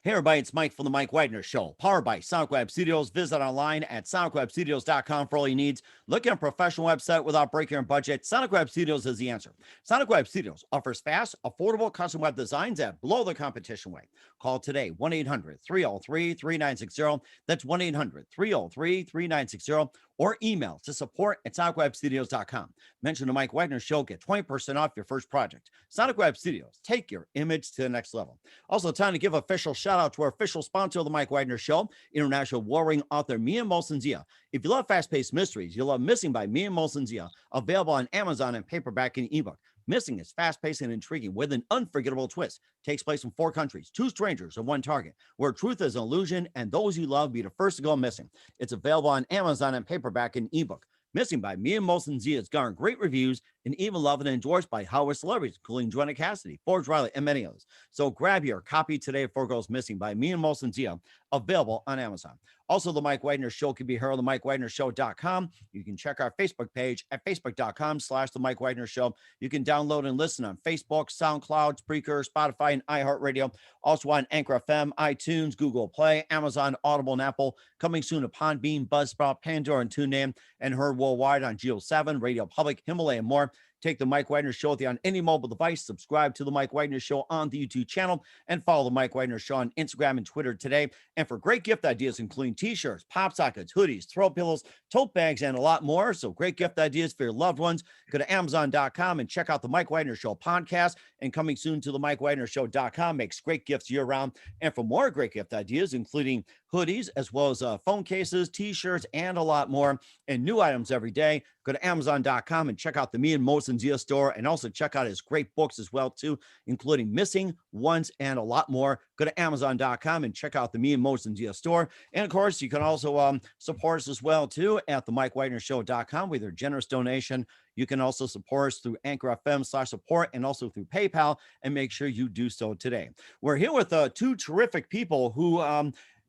Hey everybody, it's Mike from the Mike Wagner Show, powered by Sonic Web Studios. Visit online at sonicwebstudios.com for all your needs. Look at a professional website without breaking your budget. Sonic Web Studios is the answer. Sonic Web Studios offers fast, affordable custom web designs that blow the competition away. Call today, 1-800-303-3960. That's 1-800-303-3960. Or email to support@sonicwebstudios.com. Mention the Mike Wagner Show, get 20% off your first project. Sonic Web Studios, take your image to the next level. Also, time to give official shout out to our official sponsor of the Mike Wagner Show, international warring author Mia Molson-Zia. If you love fast-paced mysteries, you'll love Missing by Mia Molson-Zia, available on Amazon in paperback and ebook. Missing is fast-paced and intriguing with an unforgettable twist. Takes place in 4 countries, 2 strangers and 1 target, where truth is an illusion and those you love be the first to go missing. It's available on Amazon in paperback and ebook. Missing by Mia Molson-Zia has garnered great reviews and even loved and endorsed by Hollywood celebrities, including Joanna Cassidy, Forbes Riley, and many others. So grab your copy today before it goes missing by Mia Molson-Zia, available on Amazon. Also, the Mike Wagner Show can be heard on the MikeWagnerShow.com. You can check our Facebook page at facebook.com/the Mike Wagner Show. You can download and listen on Facebook, SoundCloud, Spreaker, Spotify, and iHeartRadio. Also on Anchor FM, iTunes, Google Play, Amazon, Audible, and Apple. Coming soon to Podbean, Buzzsprout, Pandora, and TuneIn, and heard worldwide on Geo 7, Radio Public, Himalaya, and more. Take the Mike Wagner Show with you on any mobile device. Subscribe to the Mike Wagner Show on the YouTube channel and follow the Mike Wagner Show on Instagram and Twitter today. And for great gift ideas, including t-shirts, pop sockets, hoodies, throw pillows, tote bags, and a lot more. So great gift ideas for your loved ones. Go to Amazon.com and check out the Mike Wagner Show podcast. And coming soon to the MikeWagnerShow.com makes great gifts year round. And for more great gift ideas, including hoodies, as well as phone cases, t-shirts, and a lot more, and new items every day, go to Amazon.com and check out the Me and Molson-Zia store, and also check out his great books as well, too, including Missing, Once, and a lot more. Go to Amazon.com and check out the Me and Molson-Zia store. And, of course, you can also support us as well, too, at the MikeWagnerShow.com with your generous donation. You can also support us through Anchor FM/support and also through PayPal, and make sure you do so today. We're here with 2 terrific people who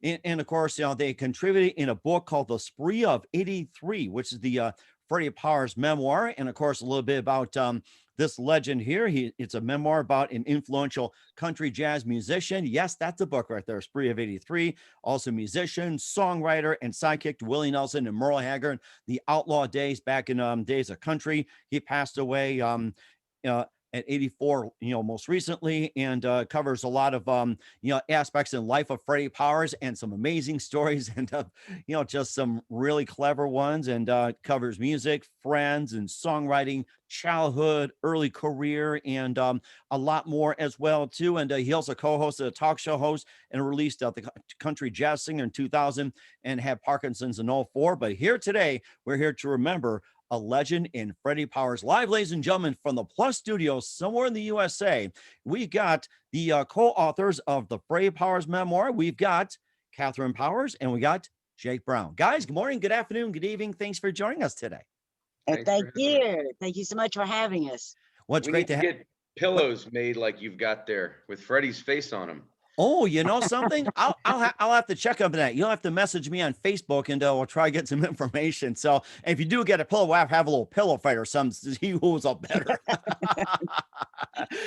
and of course, they contributed in a book called The Spree of 83, which is the Freddie Powers memoir. And of course, a little bit about this legend here. It's a memoir about an influential country jazz musician. Yes, that's a book right there, Spree of 83. Also musician, songwriter, and sidekick to Willie Nelson and Merle Haggard, the outlaw days back in days of country. He passed away at 84, most recently, and covers a lot of, aspects in life of Freddie Powers and some amazing stories and, just some really clever ones, and covers music, friends, and songwriting, childhood, early career, and a lot more as well, too. And he also co-hosted a talk show host and released the Country Jazz Singer in 2000 and had Parkinson's in 04. But here today, we're here to remember a legend in Freddie Powers. Live, ladies and gentlemen, from the Plus Studios somewhere in the USA, we got the co-authors of the Freddie Powers memoir. We've got Catherine Powers and we got Jake Brown. Guys, good morning, good afternoon, good evening. Thanks for joining us today. Thank you. Thank you so much for having us. Well, it's great to get pillows made like you've got there with Freddie's face on them. Oh, you know something? I'll have to check up on that. You'll have to message me on Facebook, and we'll try to get some information. So if you do get a pillow, we'll have a little pillow fight or something to see who's up better.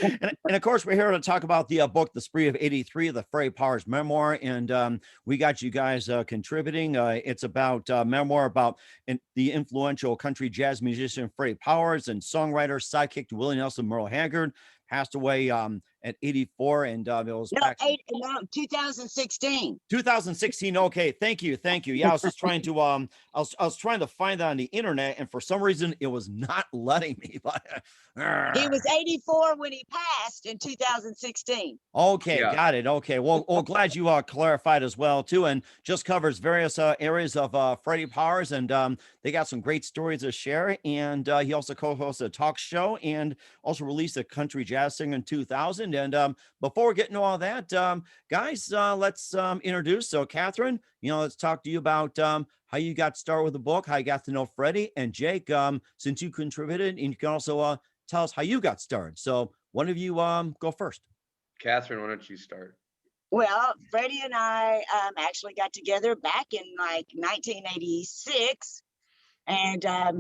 and of course, we're here to talk about the book, The Spree of 83, the Freddie Powers memoir. And we got you guys contributing. It's about memoir about the influential country jazz musician Freddie Powers and songwriter, sidekick to Willie Nelson, Merle Haggard. Passed away at 84, and it was 2016. 2016. Okay, thank you. Yeah, I was just trying to I was trying to find that on the internet, and for some reason it was not letting me. But he was 84 when he passed in 2016. Okay, Yeah. got it. Okay, well, glad you clarified as well too, and just covers various areas of Freddie Powers, and they got some great stories to share. And he also co-hosted a talk show and also released a country jazz singer in 2000. And before we get into all that, guys, let's introduce. So, Catherine, let's talk to you about how you got started with the book, how you got to know Freddie, and Jake, since you contributed, and you can also tell us how you got started. So, one of you go first. Catherine, why don't you start? Well, Freddie and I actually got together back in like 1986, and I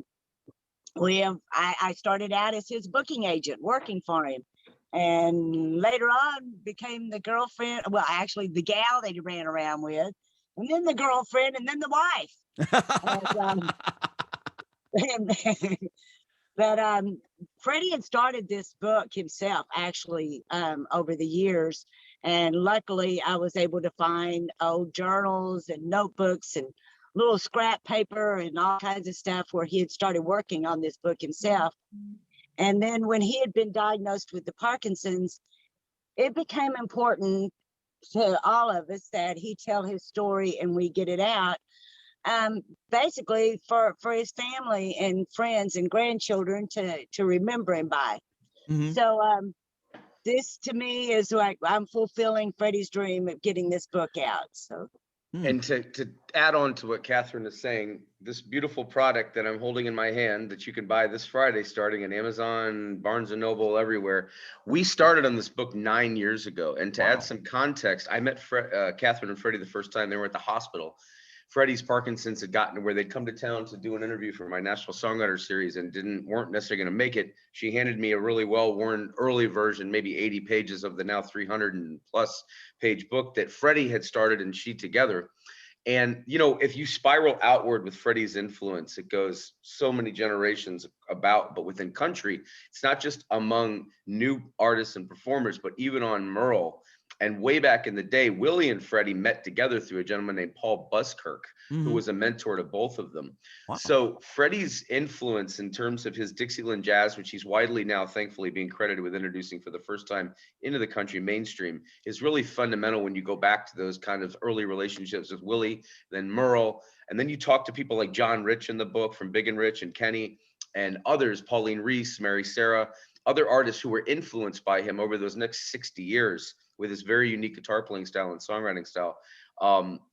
started out as his booking agent, working for him. and later on became the girlfriend. Well, actually, the gal that he ran around with, and then the girlfriend, and then the wife. And, but Freddie had started this book himself, actually, over the years. And luckily, I was able to find old journals and notebooks and little scrap paper and all kinds of stuff where he had started working on this book himself. And then when he had been diagnosed with the Parkinson's, it became important to all of us that he tell his story and we get it out. Basically for his family and friends and grandchildren to remember him by. Mhm. So this to me is like I'm fulfilling Freddie's dream of getting this book out. So And to add on to what Catherine is saying, this beautiful product that I'm holding in my hand that you can buy this Friday, starting in Amazon, Barnes and Noble, everywhere. We started on this book 9 years ago. And to add some context, I met Catherine and Freddie the first time they were at the hospital. Freddie's Parkinson's had gotten to where they'd come to town to do an interview for my National Songwriter Series and weren't necessarily going to make it. She handed me a really well-worn early version, maybe 80 pages of the now 300 and plus page book that Freddie had started and she together. And, you know, if you spiral outward with Freddie's influence, it goes so many generations about, but within country, it's not just among new artists and performers, but even on Merle. And way back in the day, Willie and Freddie met together through a gentleman named Paul Buskirk, who was a mentor to both of them. Wow. So Freddie's influence in terms of his Dixieland jazz, which he's widely now thankfully being credited with introducing for the first time into the country mainstream, is really fundamental when you go back to those kind of early relationships with Willie, then Merle. And then you talk to people like John Rich in the book from Big and Rich and Kenny and others, Pauline Reese, Mary Sarah, other artists who were influenced by him over those next 60 years with his very unique guitar playing style and songwriting style.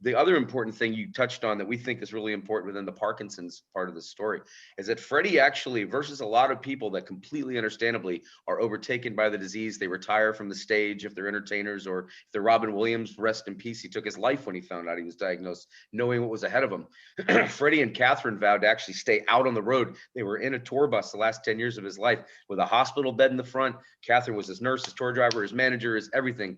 The other important thing you touched on that we think is really important within the Parkinson's part of the story is that Freddie actually, versus a lot of people that completely understandably are overtaken by the disease, they retire from the stage if they're entertainers, or if they're Robin Williams, rest in peace, he took his life when he found out he was diagnosed, knowing what was ahead of him. Freddie and Catherine vowed to actually stay out on the road. They were in a tour bus the last 10 years of his life with a hospital bed in the front. Catherine was his nurse, his tour driver, his manager, his everything.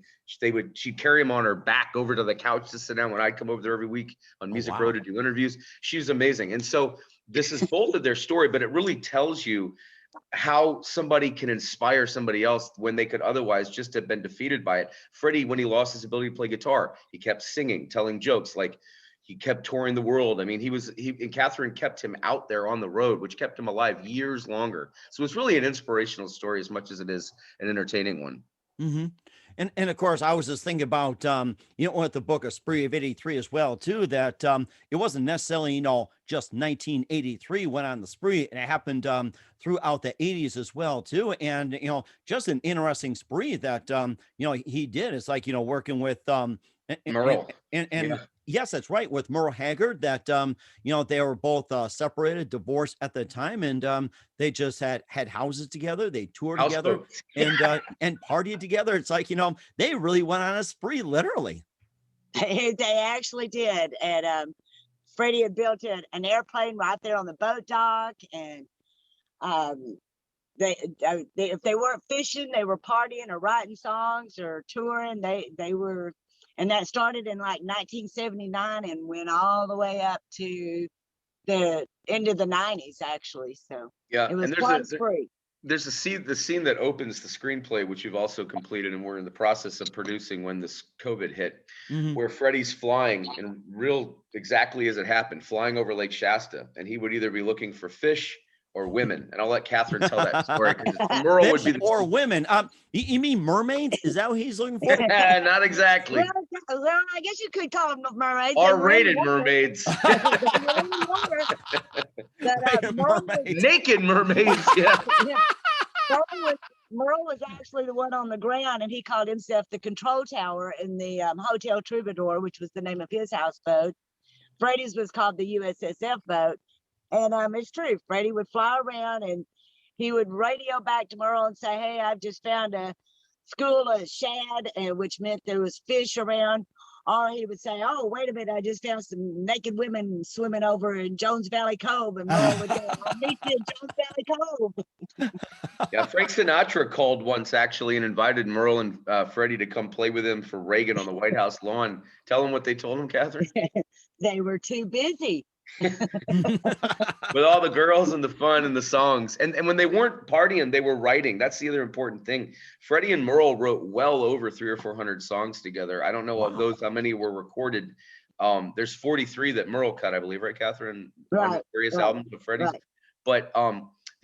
She'd carry him on her back over to the couch to sit down when I'd come over there every week on Music Row to do interviews. She was amazing. And so this is both of their story, but it really tells you how somebody can inspire somebody else when they could otherwise just have been defeated by it. Freddie, when he lost his ability to play guitar, he kept singing, telling jokes, like he kept touring the world. I mean, and Catherine kept him out there on the road, which kept him alive years longer. So it's really an inspirational story as much as it is an entertaining one. Mm-hmm. And of course, I was just thinking about, with the book, A Spree of 83 as well, too, that it wasn't necessarily, just 1983 went on the spree, and it happened throughout the 80s as well, too. And, just an interesting spree that, he did. It's like, working with Merle. And Yeah. Yes, that's right. With Merle Haggard, that, they were both separated, divorced at the time, and they just had houses together. They toured together and partied together. It's like, they really went on a spree, literally. They actually did. And Freddie had built an airplane right there on the boat dock. And they if they weren't fishing, they were partying or writing songs or touring. They were. And that started in like 1979 and went all the way up to the end of the 90s, actually. So yeah, it was and quite free. there's the scene that opens the screenplay, which you've also completed and we're in the process of producing when this COVID hit, where Freddie's flying and exactly as it happened, flying over Lake Shasta, and he would either be looking for fish or women. And I'll let Catherine tell that story because Merle would be or women. You mean mermaids? Is that what he's looking for? Not exactly. Well, I guess you could call them mermaids. R-rated mermaids. Naked mermaids. Yeah. Merle was actually the one on the ground, and he called himself the control tower in the Hotel Troubadour, which was the name of his houseboat. Freddie's was called the USSF boat. And it's true. Freddie would fly around and he would radio back to Merle and say, "Hey, I've just found a school of shad," and which meant there was fish around. Or he would say, "Oh, wait a minute, I just found some naked women swimming over in Jones Valley Cove," and Merle would go, "I'll meet you in Jones Valley Cove." Yeah, Frank Sinatra called once actually and invited Merle and Freddie to come play with him for Reagan on the White House lawn. Tell him what they told him, Catherine. They were too busy. With all the girls and the fun and the songs. And when they weren't partying, they were writing. That's the other important thing. Freddie and Merle wrote well over 300 or 400 songs together. I don't know of those how many were recorded. There's 43 that Merle cut, I believe, right, Catherine? On Right, various right, albums of Freddie's. right. But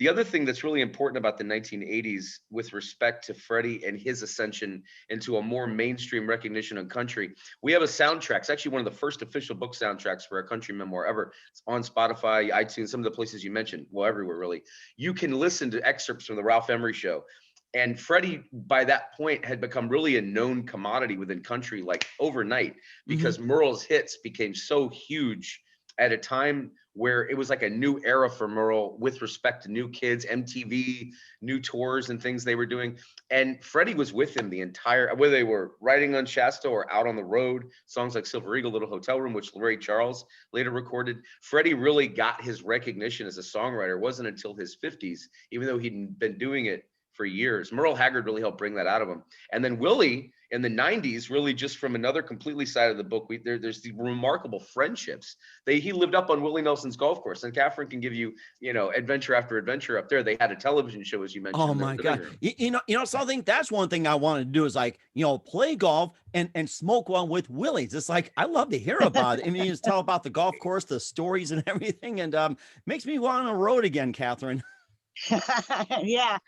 the other thing that's really important about the 1980s with respect to Freddie and his ascension into a more mainstream recognition of country, we have a soundtrack. It's actually one of the first official book soundtracks for a country memoir ever. It's on Spotify, iTunes, some of the places you mentioned, well, everywhere really. You can listen to excerpts from the Ralph Emery Show. And Freddie, by that point, had become really a known commodity within country, like overnight, because Merle's hits became so huge at a time where it was like a new era for Merle with respect to new kids, MTV, new tours and things they were doing. And Freddie was with him the entire, whether they were riding on Shasta or out on the road, songs like Silver Eagle, Little Hotel Room, which Ray Charles later recorded. Freddie really got his recognition as a songwriter. It wasn't until his 50s, even though he'd been doing it for years. Merle Haggard really helped bring that out of him. And then Willie in the 90s, really just from another completely side of the book, there's the remarkable friendships. He lived up on Willie Nelson's golf course, and Catherine can give you, adventure after adventure up there. They had a television show, as you mentioned. Oh my God. Something that's one thing I wanted to do is play golf and smoke one with Willies. It's like, I love to hear about it. I mean, just tell about the golf course, the stories and everything. And makes me want on the road again, Catherine. Yeah.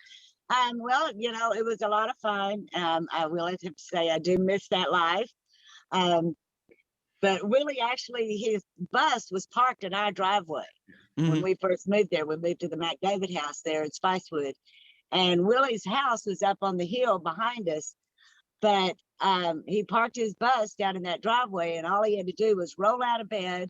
Well, it was a lot of fun. I will have to say I do miss that life. But Willie, actually, his bus was parked in our driveway when we first moved there. We moved to the McDavid house there in Spicewood. And Willie's house was up on the hill behind us. But he parked his bus down in that driveway, and all he had to do was roll out of bed,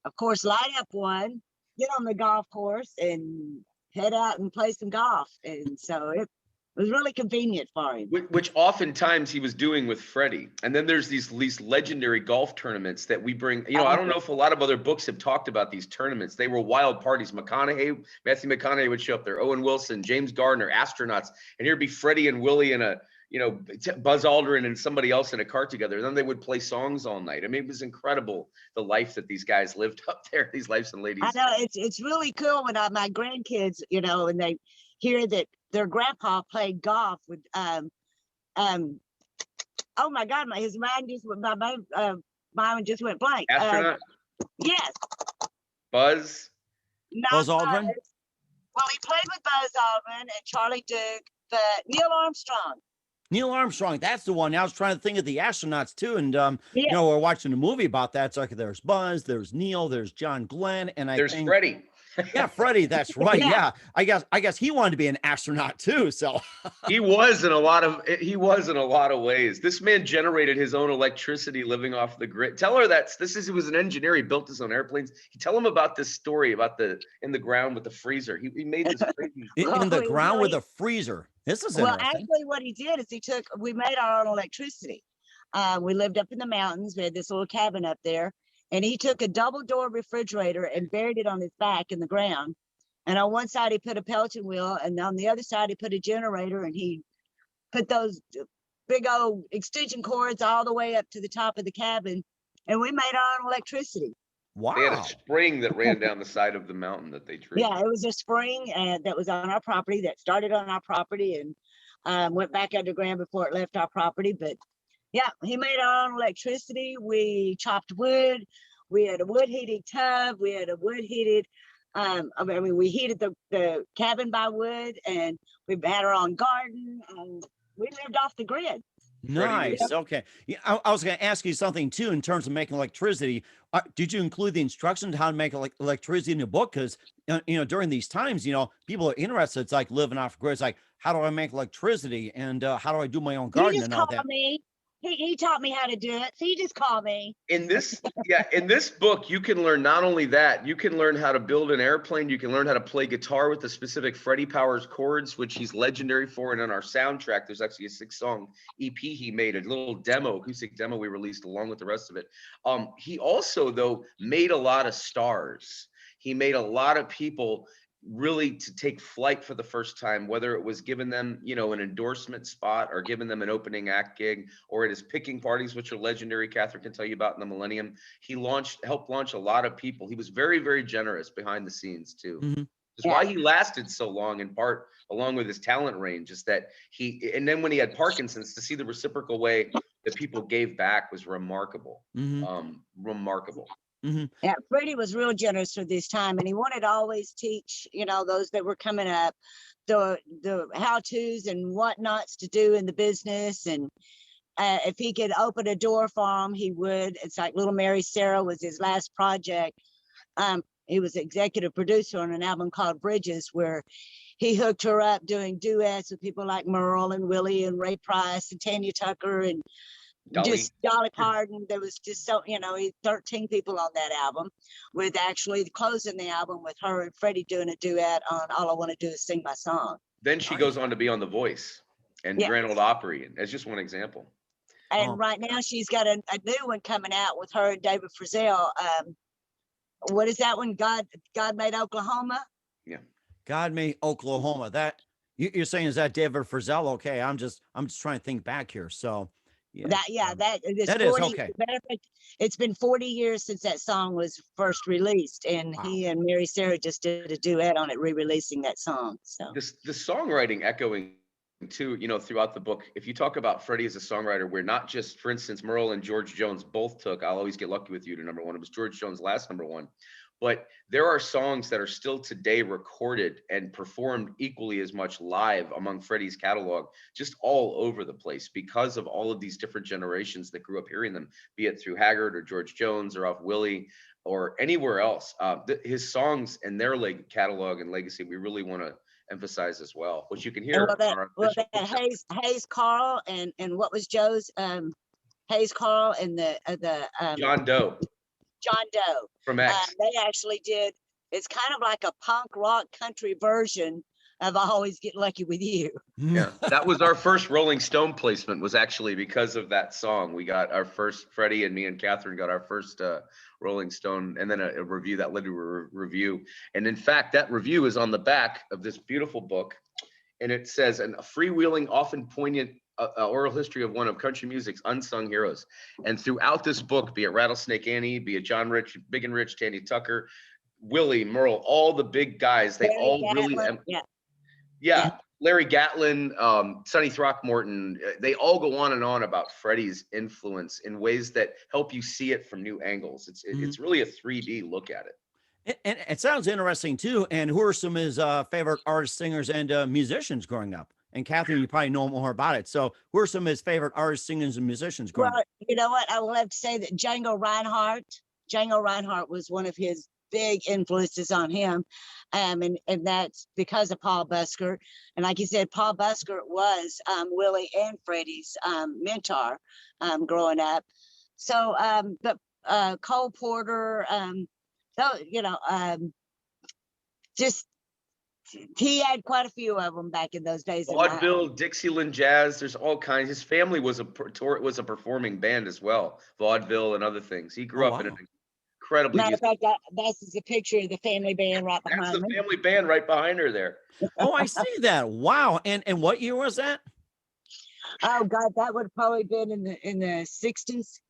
of course, light up one, get on the golf course, and head out and play some golf. And so it was really convenient for him. Which oftentimes he was doing with Freddie. And then there's these legendary golf tournaments that we bring. I don't know if a lot of other books have talked about these tournaments. They were wild parties. Matthew McConaughey would show up there, Owen Wilson, James Gardner, astronauts. And here'd be Freddie and Willie in Buzz Aldrin and somebody else in a car together. And then they would play songs all night. I mean, it was incredible, the life that these guys lived up there, these lives and ladies. I know, it's really cool when my grandkids, and they hear that their grandpa played golf with oh my God, his mind just went, mine just went blank. Astronaut? Yes. Buzz Aldrin? Well, he played with Buzz Aldrin and Charlie Duke, but Neil Armstrong, that's the one. I was trying to think of the astronauts too. And, we're watching a movie about that. It's like there's Buzz, there's Neil, there's John Glenn, and there's Freddie. Yeah, Freddie, that's right. Yeah. I guess he wanted to be an astronaut too. So he was in a lot of ways. This man generated his own electricity living off the grid. Tell her he was an engineer. He built his own airplanes. Tell him about this story about in the ground with the freezer. He made this crazy in the ground with a freezer. This is interesting. Actually what he did is we made our own electricity. We lived up in the mountains. We had this little cabin up there. And he took a double door refrigerator and buried it on his back in the ground. And on one side, he put a Pelton wheel. And on the other side, he put a generator. And he put those big old extension cords all the way up to the top of the cabin. And we made our own electricity. Wow. They had a spring that ran down the side of the mountain that they drew. Yeah, it was a spring that was on our property, that started on our property and went back underground before it left our property. But yeah, he made our own electricity. We chopped wood. We had a wood heating tub. We had a wood heated, we heated the cabin by wood, and we had our own garden. We lived off the grid. Nice. Okay. Yeah, I was going to ask you something too, in terms of making electricity. Did you include the instructions how to make electricity in the book? Because, during these times, people are interested. It's like living off the grid. It's like, how do I make electricity? And how do I do my own garden and all that? Me. he taught me how to do it. So you just call me. In this book, you can learn not only that, you can learn how to build an airplane, you can learn how to play guitar with the specific Freddie Powers chords, which he's legendary for. And on our soundtrack, there's actually a 6-song EP he made, a little acoustic demo we released along with the rest of it. He also, though, made a lot of stars. He made a lot of people really to take flight for the first time, whether it was giving them, an endorsement spot or giving them an opening act gig, or at his picking parties, which are legendary. Catherine can tell you about in the Millennium. He helped launch a lot of people. He was very, very generous behind the scenes too. Mm-hmm. That's why he lasted so long, in part, along with his talent range, is that and then when he had Parkinson's, to see the reciprocal way that people gave back was remarkable. Mm-hmm. Remarkable. Mm-hmm. Yeah, Freddie was real generous for this time, and he wanted to always teach, those that were coming up, the how-tos and whatnots to do in the business. And if he could open a door for them, he would. It's like Little Mary Sarah was his last project. He was executive producer on an album called Bridges, where he hooked her up doing duets with people like Merle and Willie and Ray Price and Tanya Tucker and Dolly Parton. There was just 13 people on that album, with actually closing the album with her and Freddie doing a duet on All I Want to Do Is Sing My Song. Then she goes on to be on The Voice and Grand Ole Opry, and that's just one example. And right now she's got a new one coming out with her and David Frizzell. What is that one? God Made Oklahoma? Yeah. God Made Oklahoma. That you're saying, is that David Frizzell? Okay, I'm just trying to think back here. So that is 40, is okay. It's been 40 years since that song was first released, and he and Mary Sarah just did a duet on it, re-releasing that song. So the songwriting echoing too, throughout the book. If you talk about Freddie as a songwriter, where not just, for instance, Merle and George Jones both took I'll Always Get Lucky With You to #1. It was George Jones' last #1. But there are songs that are still today recorded and performed equally as much live among Freddie's catalog, just all over the place, because of all of these different generations that grew up hearing them, be it through Haggard or George Jones or off Willie or anywhere else. His songs and their catalog and legacy, we really want to emphasize as well, which you can hear. Hayes Carl and what was Joe's Hayes Carl and the John Doe. John Doe from X. They actually did. It's kind of like a punk rock country version of I Always Get Lucky With You. Yeah, that was our first Rolling Stone placement, was actually because of that song. We got our first, Freddie and me and Catherine got our first Rolling Stone, and then a review that led to a review. And in fact, that review is on the back of this beautiful book. And it says, a freewheeling, often poignant oral history of one of country music's unsung heroes. And throughout this book, be it Rattlesnake Annie, be it John Rich, Big and Rich, Tanya Tucker, Willie, Merle, all the big guys, they Larry all Gatlin, really, Larry Gatlin, Sonny Throckmorton, they all go on and on about Freddie's influence in ways that help you see it from new angles. It's really a 3D look at it. And it sounds interesting too. And who are some of his favorite artists, singers, and musicians growing up? And Catherine, you probably know more about it. So who are some of his favorite artists, singers, and musicians growing up? You know what? I will have to say that Django Reinhardt was one of his big influences on him. And that's because of Paul Busker. And like you said, Paul Busker was Willie and Freddie's mentor growing up. So, but Cole Porter, just he had quite a few of them back in those days. Vaudeville, Dixieland Jazz, there's all kinds. His family was a performing band as well, vaudeville and other things. He grew up in an incredibly. Matter of fact, that's a picture of the family band right behind me. That's the family band right behind her there. Oh, I see that. Wow. And what year was that? Oh God, that would have probably been in the 60s.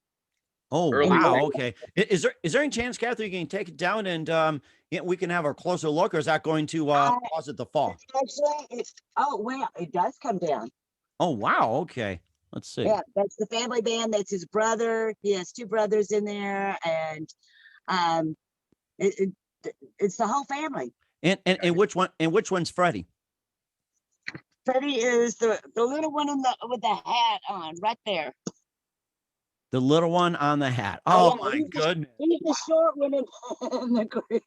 Oh, wow. Okay. Is there any chance, Catherine, you can take it down and we can have a closer look, or is that going to cause it to fall? Actually, it does come down. Oh, wow. Okay. Let's see. Yeah, that's the family band. That's his brother. He has two brothers in there, and it's the whole family. And which one? And which one's Freddie? Freddie is the little one with the hat on right there. The little one on the hat. Oh, my goodness. He's the short one in the group.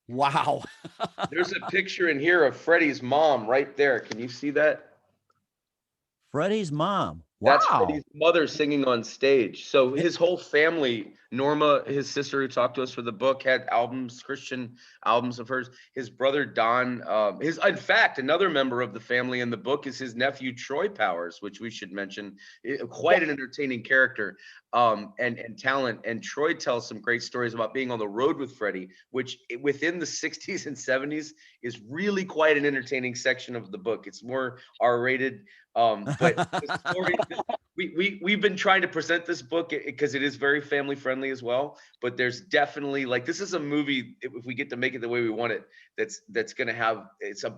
Wow. There's a picture in here of Freddie's mom right there. Can you see that? Freddie's mom. That's Wow. Freddie's mother singing on stage. So his whole family, Norma, his sister who talked to us for the book, had albums, Christian albums of hers. His brother Don, in fact, another member of the family in the book is his nephew Troy Powers, which we should mention. Quite an entertaining character, and talent. And Troy tells some great stories about being on the road with Freddie, which within the 60s and 70s is really quite an entertaining section of the book. It's more R-rated. But the story, we've been trying to present this book because it is very family friendly as well. But there's definitely, like, this is a movie, if we get to make it the way we want it, that's going to have,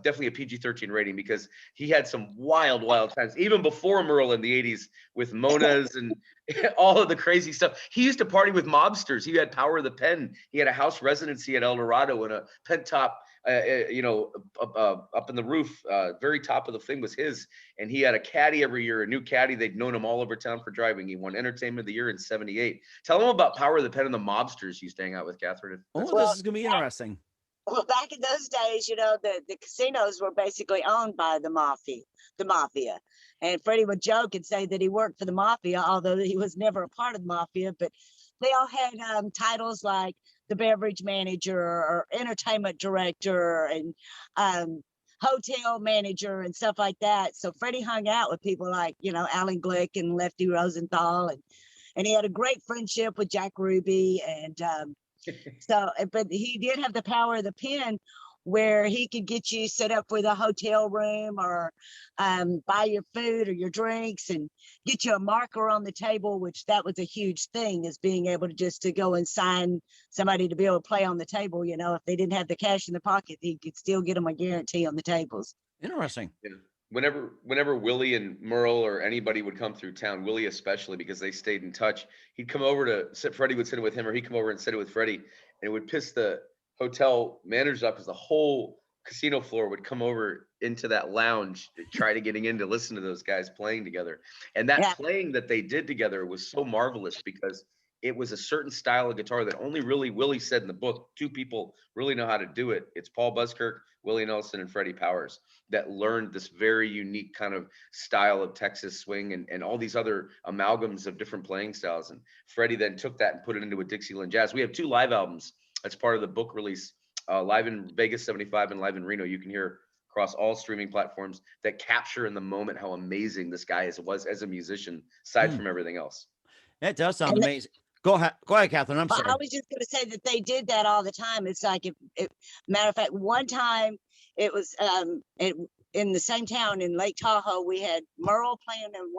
definitely a PG-13 rating, because he had some wild times even before Merle in the 80s with Monas and all of the crazy stuff. He used to party with mobsters. He had power of the pen. He had a house residency at El Dorado, and a pentop, up in the roof, very top of the thing was his. And he had a caddy every year, a new caddy. They'd known him all over town for driving. He won Entertainment of the Year in '78. Tell him about Power of the Pen and the mobsters you used to hang out with, Catherine. This is gonna be interesting. Well, back in those days, the casinos were basically owned by the mafia. And Freddie would joke and say that he worked for the mafia, although he was never a part of the mafia. But they all had titles like the beverage manager or entertainment director and hotel manager and stuff like that. So Freddie hung out with people like, Alan Glick and Lefty Rosenthal. And he had a great friendship with Jack Ruby. And but he did have the power of the pen, where he could get you set up with a hotel room or buy your food or your drinks and get you a marker on the table, which that was a huge thing, is being able to go and sign somebody to be able to play on the table. If they didn't have the cash in the pocket, he could still get them a guarantee on the tables. Interesting. Yeah. Whenever Willie and Merle or anybody would come through town, Willie especially, because they stayed in touch, he'd come over to sit. Freddie would sit with him, or he'd come over and sit with Freddie, and it would piss the hotel managers off, because the whole casino floor would come over into that lounge to try to getting in to listen to those guys playing together. And that playing that they did together was so marvelous, because it was a certain style of guitar that only really, Willie said in the book, two people really know how to do it. It's Paul Buskirk, Willie Nelson, and Freddie Powers, that learned this very unique kind of style of Texas swing and all these other amalgams of different playing styles. And Freddie then took that and put it into a Dixieland jazz. We have 2 live albums as part of the book release, live in Vegas 75 and live in Reno. You can hear across all streaming platforms, that capture in the moment how amazing this guy was as a musician, aside from everything else. That does sound amazing. Go ahead, Catherine. I'm sorry. I was just going to say that they did that all the time. It's like, matter of fact, one time it was in the same town in Lake Tahoe, we had Merle playing in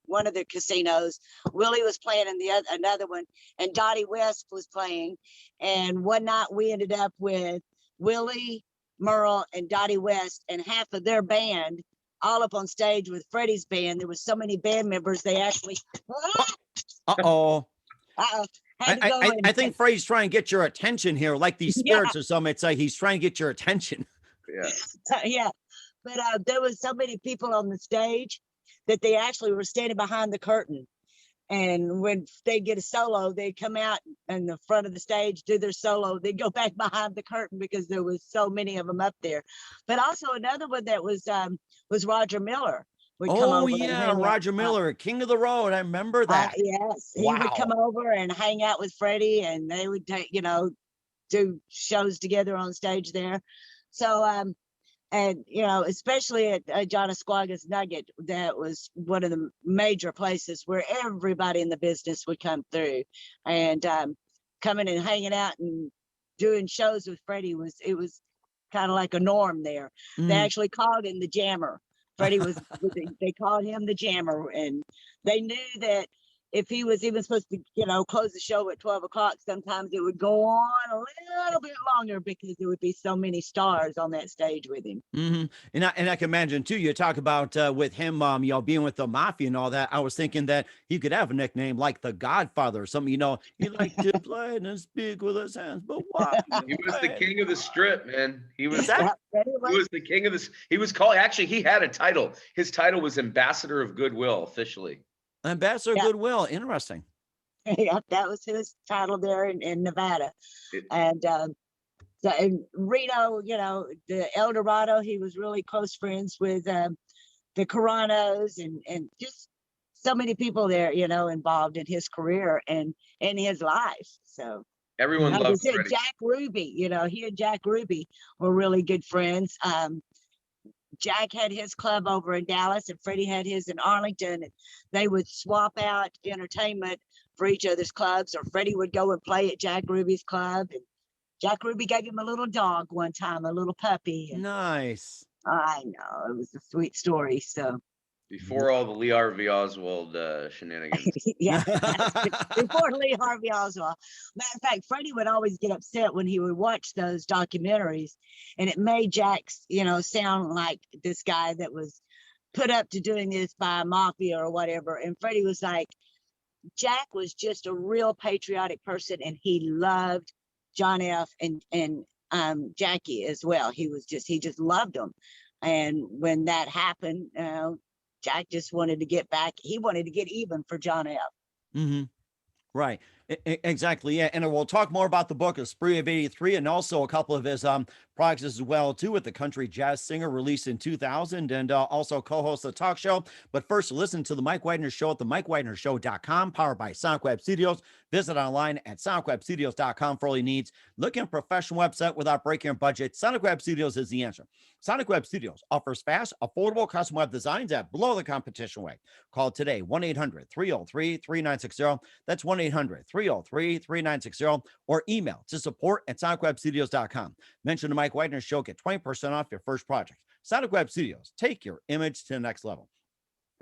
one of the casinos. Willie was playing in another one, and Dottie West was playing. And one night we ended up with Willie, Merle, and Dottie West, and half of their band all up on stage with Freddie's band. There was so many band members, they actually. I think Freddie's trying to get your attention here, like these spirits or something. It's like he's trying to get your attention. Yeah. But there was so many people on the stage that they actually were standing behind the curtain. And when they get a solo, they come out in the front of the stage, do their solo. They go back behind the curtain because there was so many of them up there. But also another one that was Roger Miller. Roger Miller, King of the Road. I remember that. Yes, he would come over and hang out with Freddie, and they would do shows together on stage there. So and especially at John Esquaga's Nugget, that was one of the major places where everybody in the business would come through, and coming and hanging out and doing shows with Freddie was kind of like a norm there. They actually called him the Jammer. Freddie they called him the Jammer, and they knew that if he was even supposed to, close the show at 12 o'clock, sometimes it would go on a little bit longer because there would be so many stars on that stage with him. Mm-hmm. And I can imagine too, you talk about with him, being with the mafia and all that. I was thinking that he could have a nickname like the Godfather or something, he liked to play and speak with his hands, but why? He was the king of the strip, man. He was the king of this. He was called, actually, he had a title. His title was Ambassador of Goodwill officially. Ambassador Goodwill. Interesting. Yeah, that was his title there in Nevada. And so in Reno, the El Dorado, he was really close friends with the Caranos and just so many people there, you know, involved in his career and in his life. So Everyone like I loved said, Freddie. Jack Ruby, you know, he and Jack Ruby were really good friends. Jack had his club over in Dallas and Freddie had his in Arlington. And they would swap out entertainment for each other's clubs, or Freddie would go and play at Jack Ruby's club. And Jack Ruby gave him a little dog one time, a little puppy. And Nice. I know it was a sweet story. So Before all the Lee Harvey Oswald shenanigans. yeah, before Lee Harvey Oswald. Matter of fact, Freddie would always get upset when he would watch those documentaries, and it made Jack's, you know, sound like this guy that was put up to doing this by a mafia or whatever. And Freddie was like, Jack was just a real patriotic person, and he loved John F. and Jackie as well. He just loved them. And when that happened, Jack just wanted to get back. He wanted to get even for John F. Mm-hmm. Right. Exactly. Yeah. And we'll talk more about the book, A Spree of 83, and also a couple of his projects as well, too, with the country jazz singer, released in 2000, and also co-host the talk show. But first, listen to the Mike Wagner Show at the MikeWagnerShow.com, powered by Sonic Web Studios. Visit online at SonicWebStudios.com for all your needs. Looking at a professional website without breaking your budget? Sonic Web Studios is the answer. Sonic Web Studios offers fast, affordable custom web designs at below the competition rate. Call today, 1-800-303-3960. That's 1-800-303-3960, or email to support@sonicwebstudios.com. Mention the Mike Wagner Show, get 20% off your first project. Sonic Web Studios, take your image to the next level.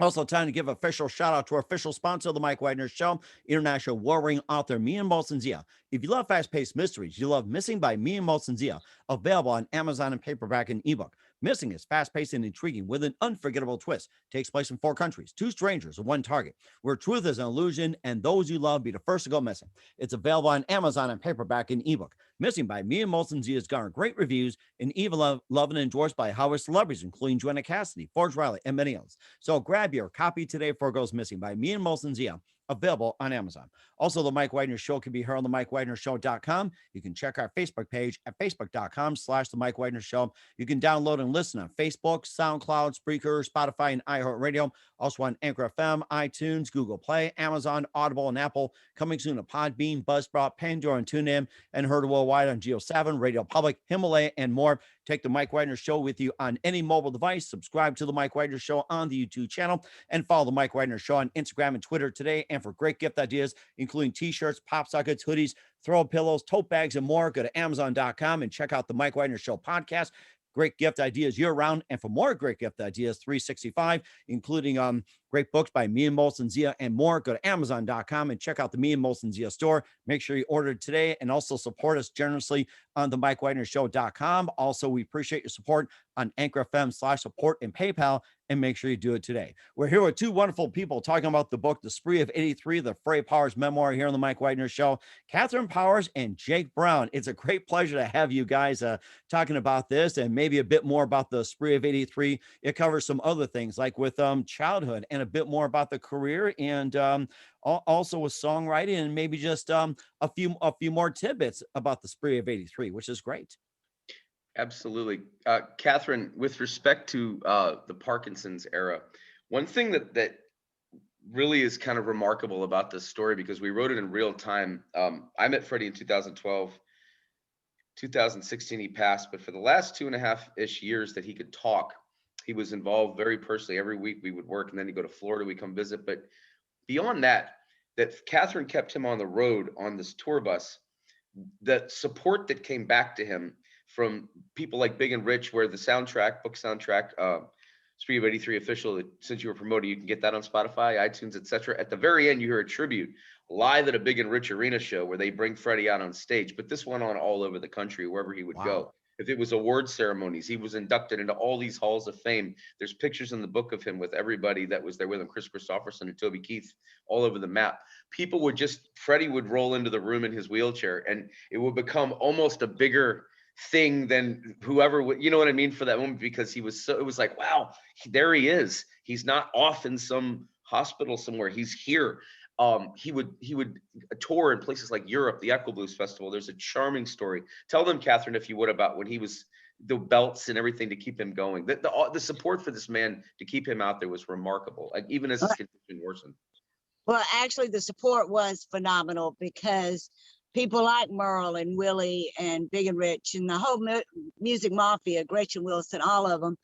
Also, time to give official shout out to our official sponsor of the Mike Wagner Show, international warring author Mian Molson-Zia. If you love fast-paced mysteries, you love Missing by Mian Molson-Zia, available on Amazon and paperback and ebook. Missing is fast-paced and intriguing with an unforgettable twist. Takes place in 4 countries, 2 strangers, and 1 target, where truth is an illusion and those you love be the first to go missing. It's available on Amazon and paperback and ebook. Missing by Mian Molson-Zia has garnered great reviews and even loved and endorsed by Howard celebrities, including Joanna Cassidy, Forge Riley, and many others. So grab your copy today before it goes missing by Mian Molson-Zia, available on Amazon. Also, the Mike Wagner Show can be heard on the MikeWagnerShow.com. You can check our Facebook page at Facebook.com/the Mike Wagner Show. You can download and listen on Facebook, SoundCloud, Spreaker, Spotify, and iHeartRadio. Also on Anchor FM, iTunes, Google Play, Amazon, Audible, and Apple. Coming soon to Podbean, Buzzsprout, Pandora, and TuneIn, and heard worldwide on Geo7, Radio Public, Himalaya, and more. Take the Mike Wagner Show with you on any mobile device. Subscribe to the Mike Wagner Show on the YouTube channel, and follow the Mike Wagner Show on Instagram and Twitter today. And for great gift ideas, including t-shirts, pop sockets, hoodies, throw pillows, tote bags, and more, go to Amazon.com and check out the Mike Wagner Show podcast. Great gift ideas year-round. And for more great gift ideas, 365, including great books by Mian Molson-Zia and more, go to Amazon.com and check out the Mian Molson-Zia store. Make sure you order today, and also support us generously on the MikeWagnerShow.com. Also, we appreciate your support on Anchor FM/support and PayPal, and make sure you do it today. We're here with 2 wonderful people talking about the book, The Spree of 83, the Freddie Powers memoir, here on the Mike Wagner Show. Catherine Powers and Jake Brown. It's a great pleasure to have you guys talking about this, and maybe a bit more about the Spree of 83. It covers some other things, like with childhood, and a bit more about the career, and also with songwriting, and maybe just a few more tidbits about the Spree of 83, which is great. Absolutely. Catherine, with respect to the Parkinson's era, one thing that really is kind of remarkable about this story, because we wrote it in real time. I met Freddie in 2012. 2016 he passed, but for the last 2.5-ish years that he could talk, he was involved very personally. Every week we would work, and then he'd go to Florida, we come visit. But beyond that Catherine kept him on the road on this tour bus. The support that came back to him from people like Big and Rich, where the soundtrack, book soundtrack, Spree of 83 official, that since you were promoting, you can get that on Spotify, iTunes, etc. At the very end, you hear a tribute live at a Big and Rich arena show where they bring Freddie out on stage. But this went on all over the country, wherever he would go. If it was award ceremonies, he was inducted into all these halls of fame. There's pictures in the book of him with everybody that was there with him, Chris Christopherson and Toby Keith, all over the map. People would Freddie would roll into the room in his wheelchair, and it would become almost a bigger thing than whoever would, you know what I mean, for that moment, because it was like, wow, there he is. He's not off in some hospital somewhere. He's here. He would tour in places like Europe, the Echo Blues Festival. There's a charming story. Tell them, Catherine, if you would, about when he was the belts and everything to keep him going. The support for this man to keep him out there was remarkable, like even as his condition worsened. Well, actually, the support was phenomenal because people like Merle and Willie and Big and Rich and the whole music mafia, Gretchen Wilson, all of them,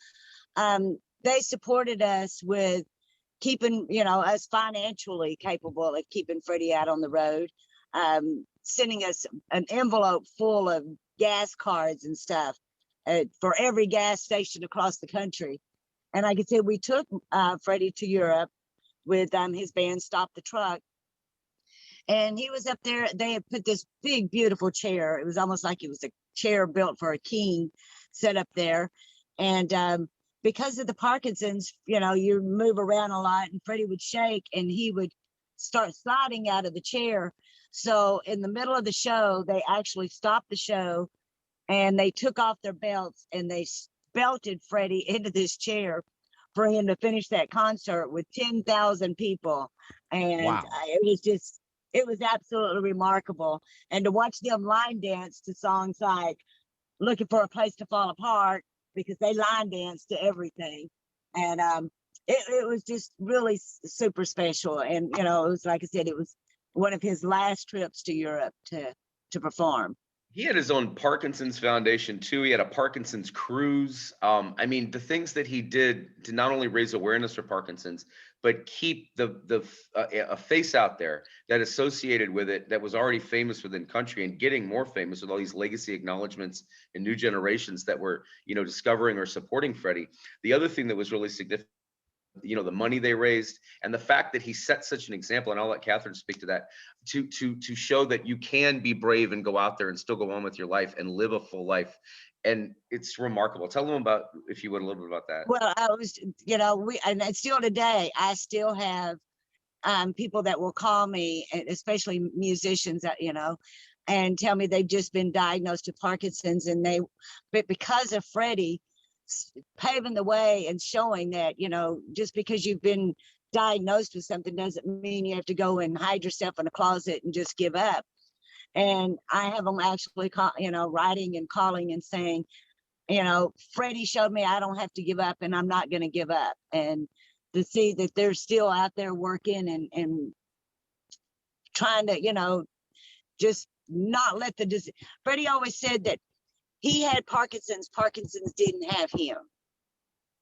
they supported us with keeping, us financially capable of keeping Freddie out on the road, sending us an envelope full of gas cards and stuff for every gas station across the country. And like I said, we took Freddie to Europe with his band Stop the Truck. And he was up there. They had put this big, beautiful chair. It was almost like it was a chair built for a king set up there. And because of the Parkinson's, you move around a lot, and Freddie would shake and he would start sliding out of the chair. So in the middle of the show, they actually stopped the show and they took off their belts and they belted Freddie into this chair for him to finish that concert with 10,000 people. And Wow. it was absolutely remarkable. And to watch them line dance to songs like Looking for a Place to Fall Apart, because they line dance to everything. And it was just really super special. And, it was, like I said, it was one of his last trips to Europe to perform. He had his own Parkinson's Foundation too. He had a Parkinson's cruise. I mean, the things that he did to not only raise awareness for Parkinson's, but keep a face out there that associated with it, that was already famous within country and getting more famous with all these legacy acknowledgments and new generations that were, discovering or supporting Freddie. The other thing that was really significant, the money they raised and the fact that he set such an example, and I'll let Catherine speak to that, to show that you can be brave and go out there and still go on with your life and live a full life. And it's remarkable. Tell them about, if you would, a little bit about that. Well, I was, and still today, I still have people that will call me, especially musicians that, and tell me they've just been diagnosed with Parkinson's, but because of Freddie paving the way and showing that, just because you've been diagnosed with something doesn't mean you have to go and hide yourself in a closet and just give up. And I have them actually writing and calling and saying, Freddie showed me I don't have to give up, and I'm not going to give up. And to see that they're still out there working and trying to, just not let the disease. Freddie always said that he had Parkinson's. Parkinson's didn't have him.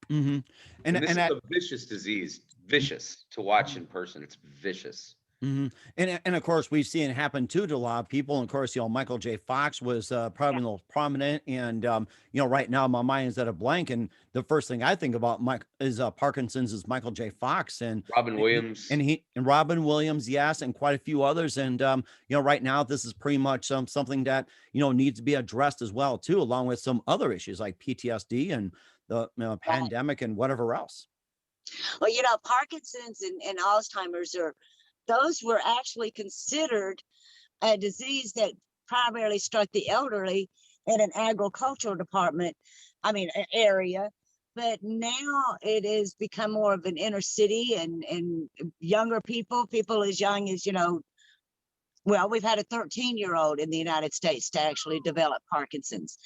Mm-hmm. And this is a vicious disease. Vicious to watch in person. It's vicious. Mm-hmm. And of course, we've seen it happen too to a lot of people. And of course, Michael J. Fox was probably the most prominent. And right now my mind is at a blank. And the first thing I think about is Parkinson's is Michael J. Fox and Robin Williams and Robin Williams, yes, and quite a few others. And right now this is pretty much something that needs to be addressed as well too, along with some other issues like PTSD and the pandemic and whatever else. Well, Parkinson's and Alzheimer's those were actually considered a disease that primarily struck the elderly in an agricultural area. But now it has become more of an inner city and younger people as young as, well, we've had a 13-year-old in the United States to actually develop Parkinson's.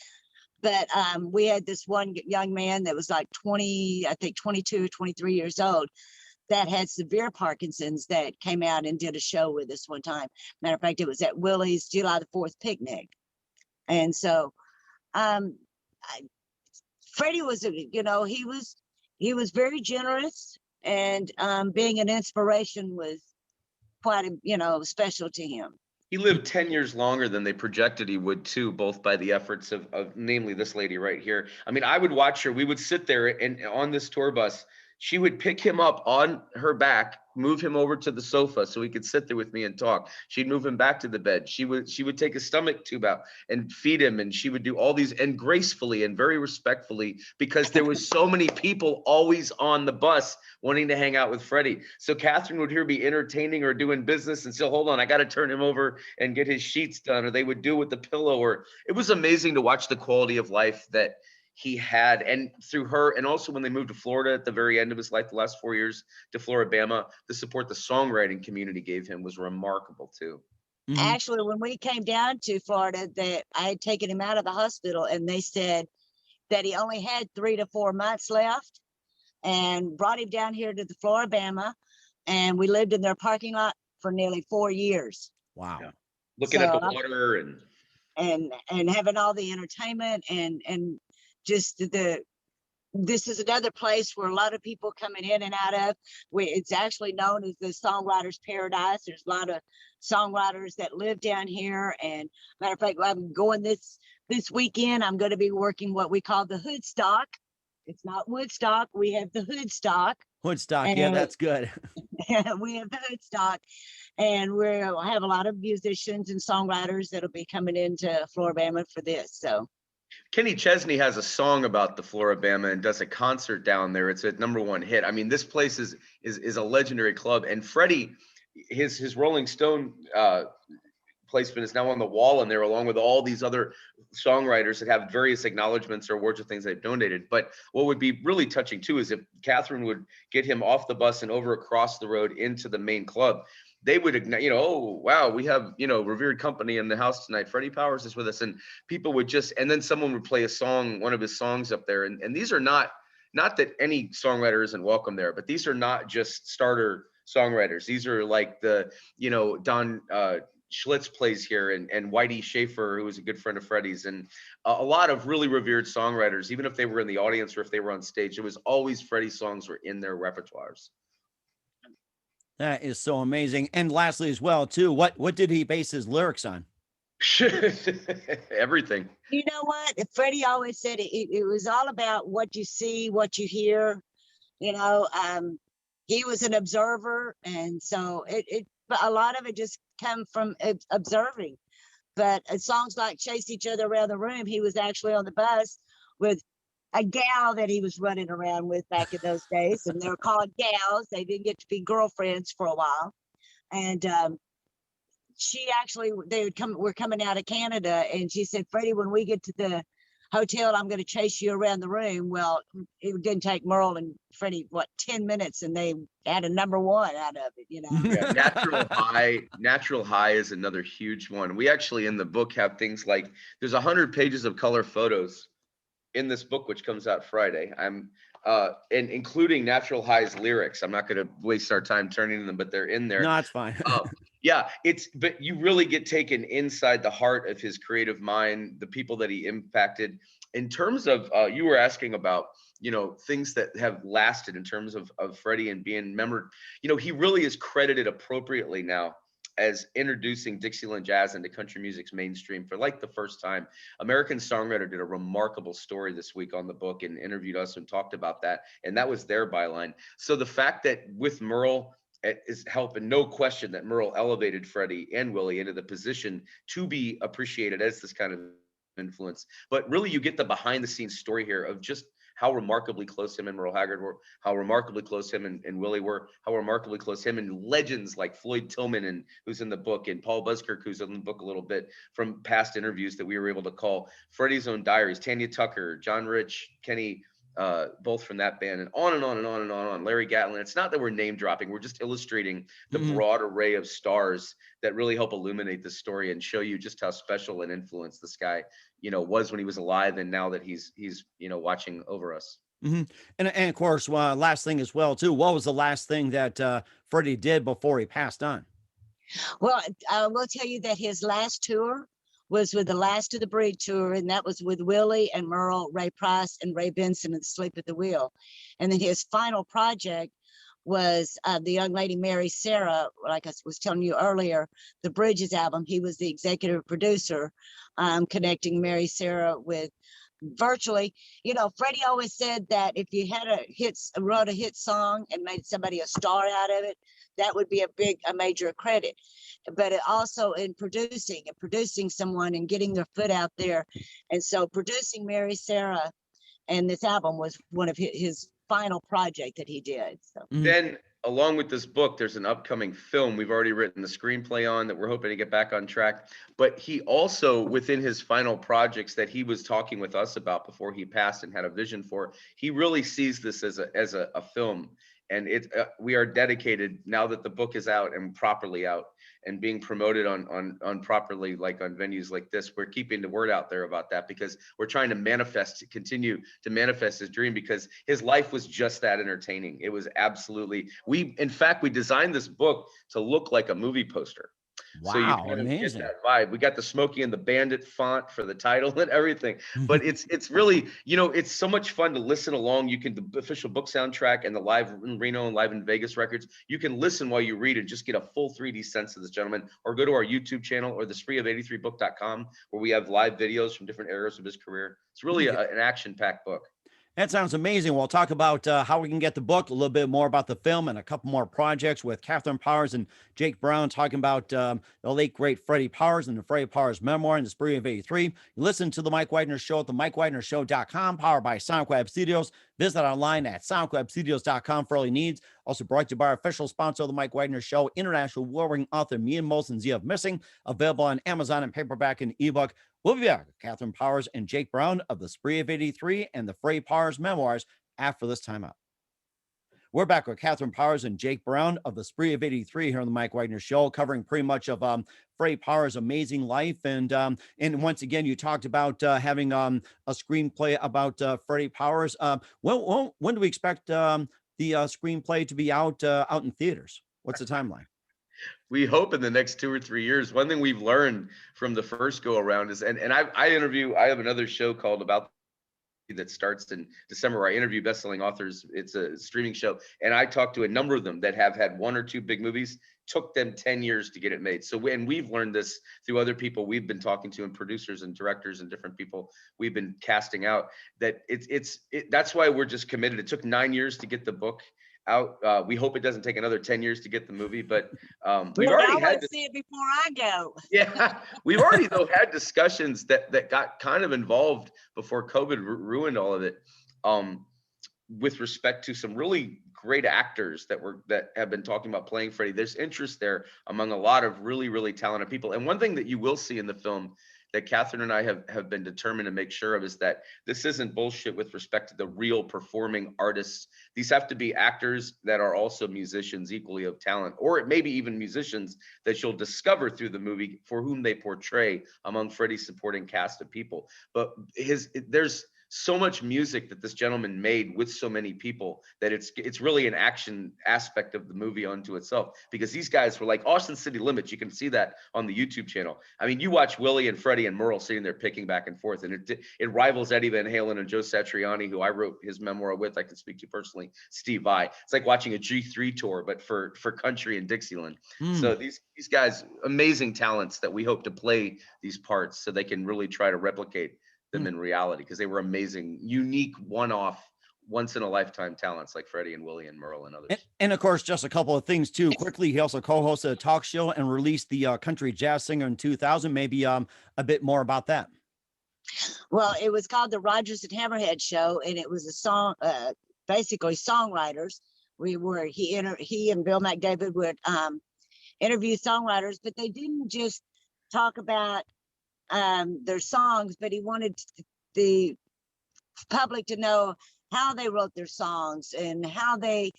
But we had this one young man that was like 22, 23 years old, that had severe Parkinson's, that came out and did a show with us one time. Matter of fact, it was at Willie's July the 4th picnic. And so Freddie was, he was very generous, and being an inspiration was quite, special to him. He lived 10 years longer than they projected he would too, both by the efforts of namely this lady right here. I mean, I would watch her. We would sit there and on this tour bus, she would pick him up on her back, move him over to the sofa so he could sit there with me and talk. She'd move him back to the bed. She would take a stomach tube out and feed him, and she would do all these, and gracefully and very respectfully, because there was so many people always on the bus wanting to hang out with Freddie. So Catherine would be entertaining or doing business and say, hold on, I got to turn him over and get his sheets done, or they would do with the pillow. Or it was amazing to watch the quality of life that he had, and through her, and also when they moved to Florida at the very end of his life, the last 4 years to Floribama, the support the songwriting community gave him was remarkable too. Mm-hmm. Actually, when we came down to Florida, that I had taken him out of the hospital, and they said, that he only had 3 to 4 months left, and brought him down here to the Floribama, and we lived in their parking lot for nearly 4 years. Wow. Yeah. Looking at So the water and having all the entertainment and just this is another place where a lot of people coming in and out of. It's actually known as the Songwriters Paradise. There's a lot of songwriters that live down here. And matter of fact, I'm going this weekend. I'm going to be working what we call the Hoodstock. It's not Woodstock. We have the Hoodstock. Woodstock. Yeah, that's good. We have the Hoodstock, and we'll have a lot of musicians and songwriters that'll be coming into Floribama for this. So Kenny Chesney has a song about the Floribama and does a concert down there. It's a #1 hit. I mean, this place is a legendary club. And Freddie, his Rolling Stone placement is now on the wall in there, along with all these other songwriters that have various acknowledgments or awards or things they've donated. But what would be really touching too is if Catherine would get him off the bus and over across the road into the main club. They would, oh, wow, we have, revered company in the house tonight. Freddie Powers is with us. And people would and then someone would play a song, one of his songs up there. And these are not that any songwriter isn't welcome there, but these are not just starter songwriters. These are like Don Schlitz plays here and Whitey Schaefer, who was a good friend of Freddie's, and a lot of really revered songwriters, even if they were in the audience or if they were on stage, it was always Freddie's songs were in their repertoires. That is so amazing. And lastly, as well, too, what did he base his lyrics on? Everything. You know what? Freddie always said it was all about what you see, what you hear. He was an observer, and so a lot of it just come from observing. But songs like Chase Each Other Around the Room, he was actually on the bus with a gal that he was running around with back in those days, and they were called gals. They didn't get to be girlfriends for a while. And we're coming out of Canada, and she said, Freddie, when we get to the hotel, I'm going to chase you around the room. Well, it didn't take Merle and Freddie 10 minutes, and they had a #1 out of it. Yeah, Natural High is another huge one. We actually in the book have things like there's 100 pages of color photos in this book, which comes out Friday. And including Natural High's lyrics. I'm not going to waste our time turning them, but they're in there. No, it's fine. Yeah, but you really get taken inside the heart of his creative mind, the people that he impacted. In terms of, you were asking about, things that have lasted in terms of Freddie and being remembered. He really is credited appropriately now as introducing Dixieland jazz into country music's mainstream for like the first time. American Songwriter did a remarkable story this week on the book and interviewed us and talked about that. And that was their byline. So the fact that with Merle is helping, no question that Merle elevated Freddie and Willie into the position to be appreciated as this kind of influence. But really you get the behind the scenes story here of just how remarkably close him and Merle Haggard were, how remarkably close him and Willie were, how remarkably close him and legends like Floyd Tillman, who's in the book, and Paul Buskirk, who's in the book a little bit from past interviews that we were able to call, Freddie's own diaries, Tanya Tucker, John Rich, Kenny, both from that band, and on and on and on and on, Larry Gatlin. It's not that we're name dropping, we're just illustrating the broad array of stars that really help illuminate the story and show you just how special an influence this guy was when he was alive, and now that he's watching over us. And of course, last thing as well too, what was the last thing that Freddie did before he passed on? Well, I will tell you that his last tour was with the Last of the Breed tour, and that was with Willie and Merle, Ray Price, and Ray Benson and Sleep at the Wheel. And then his final project was the young lady Mary Sarah, like I was telling you earlier, the Bridges album. He was the executive producer, connecting Mary Sarah with virtually, Freddie always said that if you had wrote a hit song and made somebody a star out of it, that would be a major credit. But it also in producing someone and getting their foot out there. And so producing Mary Sarah and this album was one of his final project that he did. So then along with this book, there's an upcoming film we've already written the screenplay on that we're hoping to get back on track. But he also, within his final projects that he was talking with us about before he passed and had a vision for, he really sees this as a film. And we are dedicated now that the book is out and properly out and being promoted on properly, like on venues like this. We're keeping the word out there about that because we're trying to continue to manifest his dream, because his life was just that entertaining. It was absolutely, in fact, we designed this book to look like a movie poster. So you Wow, kind of get amazing. that vibe. We got the Smokey and the Bandit font for the title and everything. But it's really, it's so much fun to listen along. You can, the official book soundtrack and the live in Reno and live in Vegas records, you can listen while you read and just get a full 3D sense of this gentleman, or go to our YouTube channel or the spreeof83book.com, where we have live videos from different eras of his career. It's really an action-packed book. That sounds amazing. We'll talk about how we can get the book, a little bit more about the film, and a couple more projects with Catherine Powers and Jake Brown talking about the late, great Freddie Powers and the Freddie Powers memoir and the Spree of 83. You listen to The Mike Wagner Show at themikewagnershow.com, powered by Sonic Web Studios. Visit online at sonicwebstudios.com for all your needs. Also brought to you by our official sponsor of The Mike Wagner Show, international award-winning author Mian Molson's Year of Missing, available on Amazon and paperback and ebook. We'll be back with Catherine Powers and Jake Brown of the Spree of 83 and the Freddie Powers memoirs after this time out. We're back with Catherine Powers and Jake Brown of the Spree of 83 here on the Mike Wagner Show, covering pretty much of Freddie Powers' amazing life. And once again, you talked about having a screenplay about Freddie Powers. When do we expect the screenplay to be out in theaters? What's the timeline? We hope in the next 2 or 3 years. One thing we've learned from the first go around is, and I have another show called About that starts in December, where I interview best-selling authors. It's a streaming show, and I talked to a number of them that have had 1 or 2 big movies. Took them 10 years to get it made. So, and we've learned this through other people we've been talking to, and producers and directors and different people we've been casting out, that that's why we're just committed. It took 9 years to get the book out. We hope it doesn't take another 10 years to get the movie, but we've already had to see it before I go. Yeah, we've already though had discussions that got kind of involved before COVID ruined all of it, with respect to some really great actors that have been talking about playing Freddie. There's interest there among a lot of really, really talented people. And one thing that you will see in the film that Catherine and I have been determined to make sure of is that this isn't bullshit with respect to the real performing artists. These have to be actors that are also musicians equally of talent, or it may be even musicians that you'll discover through the movie for whom they portray among Freddie's supporting cast of people. But there's so much music that this gentleman made with so many people that it's really an action aspect of the movie unto itself, because these guys were like Austin City Limits. You can see that on the YouTube channel. I mean, you watch Willie and Freddie and Merle sitting there picking back and forth, and it rivals Eddie Van Halen and Joe Satriani, who I wrote his memoir with. I can speak to personally, Steve Vai. It's like watching a G3 tour, but for country and Dixieland. So these guys, amazing talents that we hope to play these parts so they can really try to replicate them in reality, because they were amazing, unique, one-off, once-in-a-lifetime talents like Freddie and Willie and Merle and others. And of course, just a couple of things too. Quickly, he also co-hosted a talk show and released the Country Jazz Singer in 2000. Maybe a bit more about that. Well, it was called the Rodgers and Hammerhead Show, and it was a song, basically songwriters. He and Bill McDavid would interview songwriters, but they didn't just talk about their songs, but he wanted the public to know how they wrote their songs and how they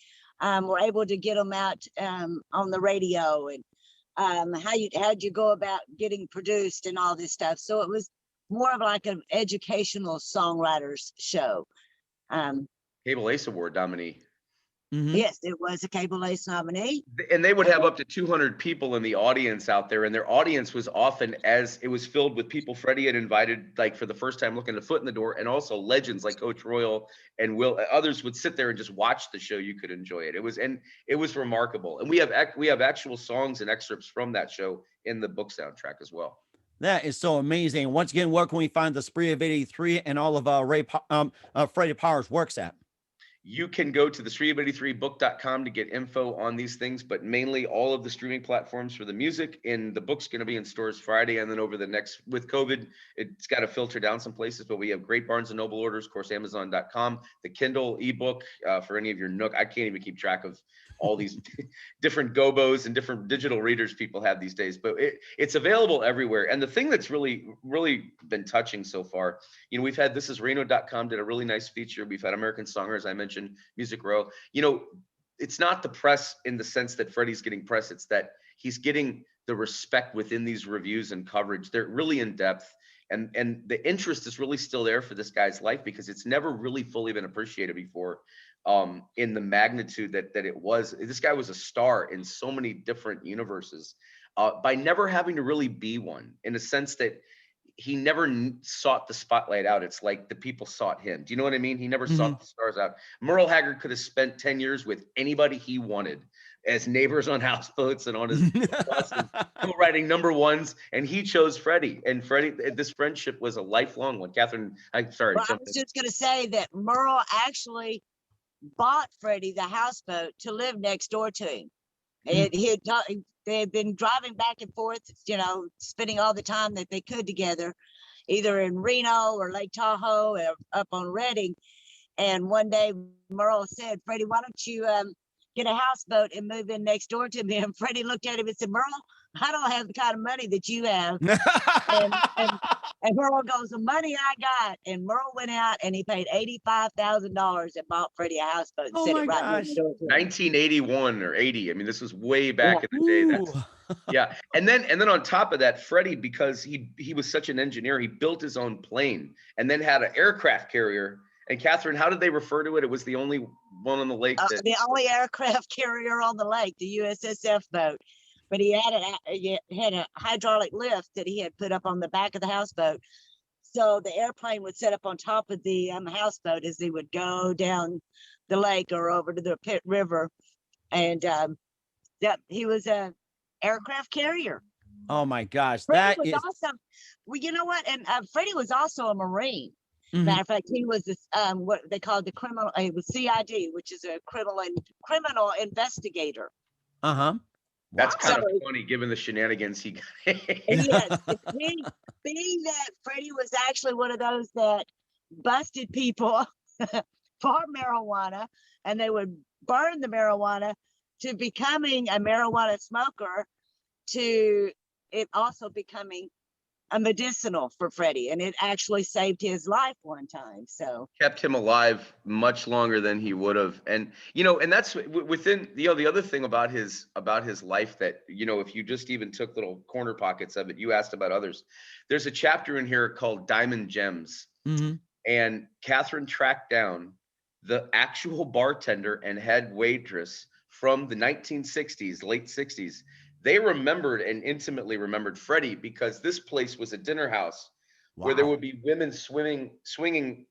were able to get them out on the radio, and how'd you go about getting produced and all this stuff. So it was more of like an educational songwriters show. Cable Ace Award nominee. Yes, it was a Cable Ace nominee. And they would have up to 200 people in the audience out there, and their audience was often, as it was filled with people Freddie had invited, like for the first time looking a foot in the door, and also legends like Coach Royal and Will. Others would sit there and just watch the show. You could enjoy it. It was remarkable. And we have actual songs and excerpts from that show in the book soundtrack as well. That is so amazing. Once again, where can we find the Spree of 83 and all of Freddie Powers' works at? You can go to the spreeof83book.com to get info on these things, but mainly all of the streaming platforms for the music. And the book's going to be in stores Friday, and then over the next, with COVID, it's got to filter down some places, but we have great Barnes & Noble orders, of course, Amazon.com, the Kindle ebook for any of your Nook. I can't even keep track of all these different gobos and different digital readers people have these days, but it's available everywhere. And the thing that's really, really been touching so far, we've had thisisreno.com did a really nice feature. We've had American Songers, I mentioned, Music Row. it's not the press in the sense that Freddie's getting press. It's that he's getting the respect within these reviews and coverage. They're really in depth. And the interest is really still there for this guy's life because it's never really fully been appreciated before, in the magnitude that it was. This guy was a star in so many different universes, by never having to really be one, in a sense that he never sought the spotlight out. It's like the people sought him. Do you know what I mean? He never sought the stars out. Merle Haggard could have spent 10 years with anybody he wanted as neighbors on houseboats and on his bus and writing number ones. And he chose Freddie. And Freddie, this friendship was a lifelong one. Catherine, I'm sorry. Well, I was just going to say that Merle actually bought Freddie the houseboat to live next door to him. And they had been driving back and forth, spending all the time that they could together, either in Reno or Lake Tahoe or up on Redding. And one day Merle said, Freddie, why don't you get a houseboat and move in next door to me? And Freddie looked at him and said, Merle, I don't have the kind of money that you have. And Merle goes, the money I got. And Merle went out and he paid $85,000 and bought Freddie a houseboat and set it right next door to him. 1981 or 80. I mean, this was way back in the day. Yeah. And then on top of that, Freddie, because he was such an engineer, he built his own plane and then had an aircraft carrier. And Catherine, how did they refer to it? It was the only one on the lake. The only aircraft carrier on the lake, the USSF boat. But he had a hydraulic lift that he had put up on the back of the houseboat. So the airplane would set up on top of the houseboat as they would go down the lake or over to the Pitt River. And he was a aircraft carrier. Oh my gosh. Freddie was awesome. Well, you know what? And Freddie was also a Marine. Matter of fact, he was this what they called the criminal. He was CID, which is a criminal investigator. That's kind of funny, given the shenanigans he got. Yes, being that Freddie was actually one of those that busted people for marijuana, and they would burn the marijuana, to becoming a marijuana smoker, to it also becoming a medicinal for Freddie, and it actually saved his life one time. So kept him alive much longer than he would have. And and that's within the other thing about his life that if you just even took little corner pockets of it. You asked about others. There's a chapter in here called Diamond Gems, and Catherine tracked down the actual bartender and head waitress from the 1960s, late 60s. They remembered and intimately remembered Freddie because this place was a dinner house where there would be women swinging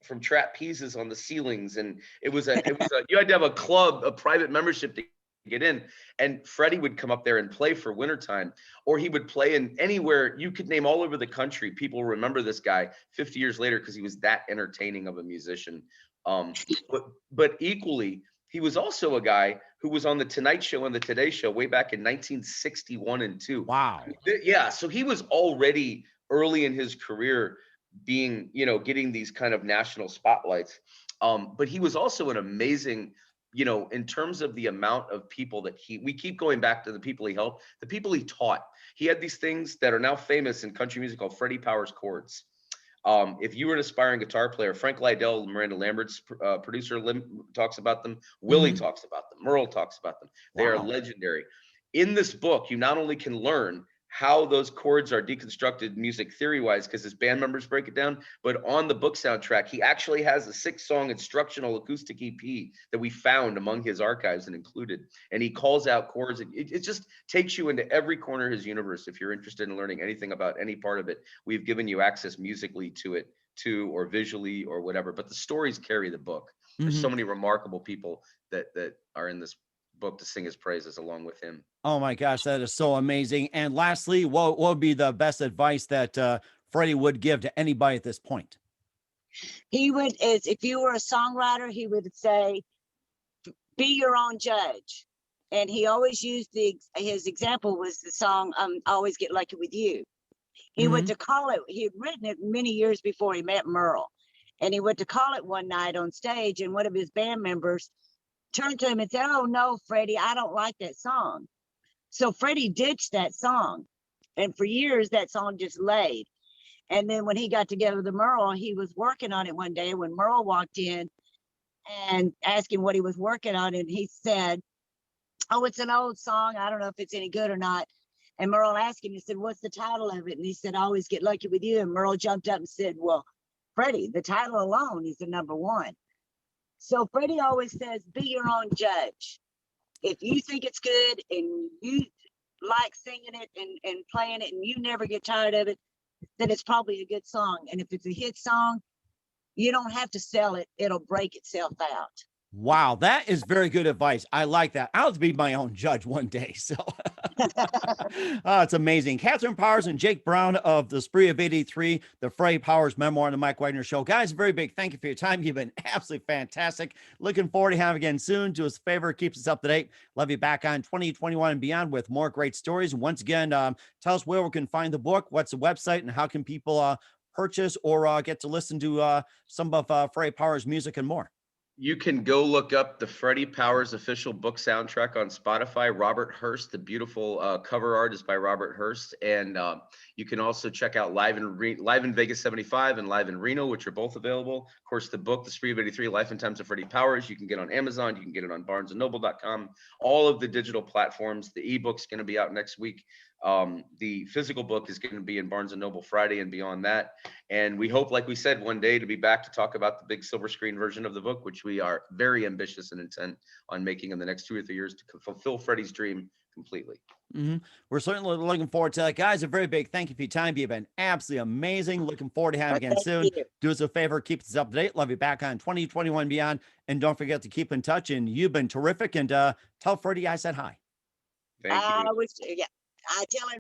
from trapezes on the ceilings, and it was you had to have a club, a private membership to get in. And Freddie would come up there and play for wintertime, or he would play in anywhere you could name all over the country. People remember this guy 50 years later because he was that entertaining of a musician. But equally, he was also a guy who was on the Tonight Show and the Today Show way back in 1961 and 2. Wow. Yeah. So he was already early in his career being, getting these kind of national spotlights. But he was also an amazing, in terms of the amount of people that we keep going back to the people he helped, the people he taught. He had these things that are now famous in country music called Freddie Powers Chords. If you were an aspiring guitar player, Frank Liddell, Miranda Lambert's producer, talks about them. Willie talks about them. Merle talks about them. They are legendary. In this book, you not only can learn how those chords are deconstructed music theory-wise, because his band members break it down, but on the book soundtrack, he actually has a 6-song instructional acoustic EP that we found among his archives and included. And he calls out chords. It just takes you into every corner of his universe. If you're interested in learning anything about any part of it, we've given you access musically to it, or visually or whatever. But the stories carry the book. There's so many remarkable people that are in this book to sing his praises along with him. Oh my gosh, that is so amazing. And lastly, what would be the best advice that Freddie would give to anybody at this point? He would, if you were a songwriter, he would say, be your own judge. And he always used his example was the song, Always Get Lucky With You. He went to call it, he had written it many years before he met Merle. And he went to call it one night on stage, and one of his band members turned to him and said, oh no, Freddie, I don't like that song. So Freddie ditched that song. And for years, that song just laid. And then when he got together with Merle, he was working on it one day when Merle walked in and asked him what he was working on. And he said, oh, it's an old song. I don't know if it's any good or not. And Merle asked him, he said, what's the title of it? And he said, I always get lucky with you. And Merle jumped up and said, well, Freddie, the title alone is the number one. So Freddie always says, be your own judge. If you think it's good and you like singing it and playing it and you never get tired of it, then it's probably a good song. And if it's a hit song, you don't have to sell it. It'll break itself out. Wow, that is very good advice. I like that. I'll have to be my own judge one day. So it's amazing. Catherine Powers and Jake Brown of the Spree of 83, the Freddie Powers Memoir on the Mike Wagner Show. Guys, a very big thank you for your time. You've been absolutely fantastic. Looking forward to having you again soon. Do us a favor, keep us up to date. Love you back on 2021 and beyond with more great stories. And once again, tell us where we can find the book, what's the website, and how can people purchase or get to listen to some of Freddie Powers' music and more. You can go look up the Freddie Powers official book soundtrack on Spotify. Robert Hurst, the beautiful cover art is by Robert Hurst. And you can also check out Live in Vegas 75 and Live in Reno, which are both available. Of course, the book, The Spree of 83, Life and Times of Freddie Powers, you can get on Amazon. You can get it on barnesandnoble.com. All of the digital platforms. The ebook's going to be out next week. The physical book is going to be in Barnes and Noble Friday and beyond that. And we hope, like we said, one day to be back to talk about the big silver screen version of the book, which we are very ambitious and intent on making in the next 2 or 3 years to fulfill Freddie's dream completely. We're certainly looking forward to that. Guys, a very big thank you for your time. You've been absolutely amazing. Looking forward to having you again soon. Do us a favor, keep us up to date. Love you back on 2021 beyond. And don't forget to keep in touch. And you've been terrific. And tell Freddie I said hi. Thank you. I tell him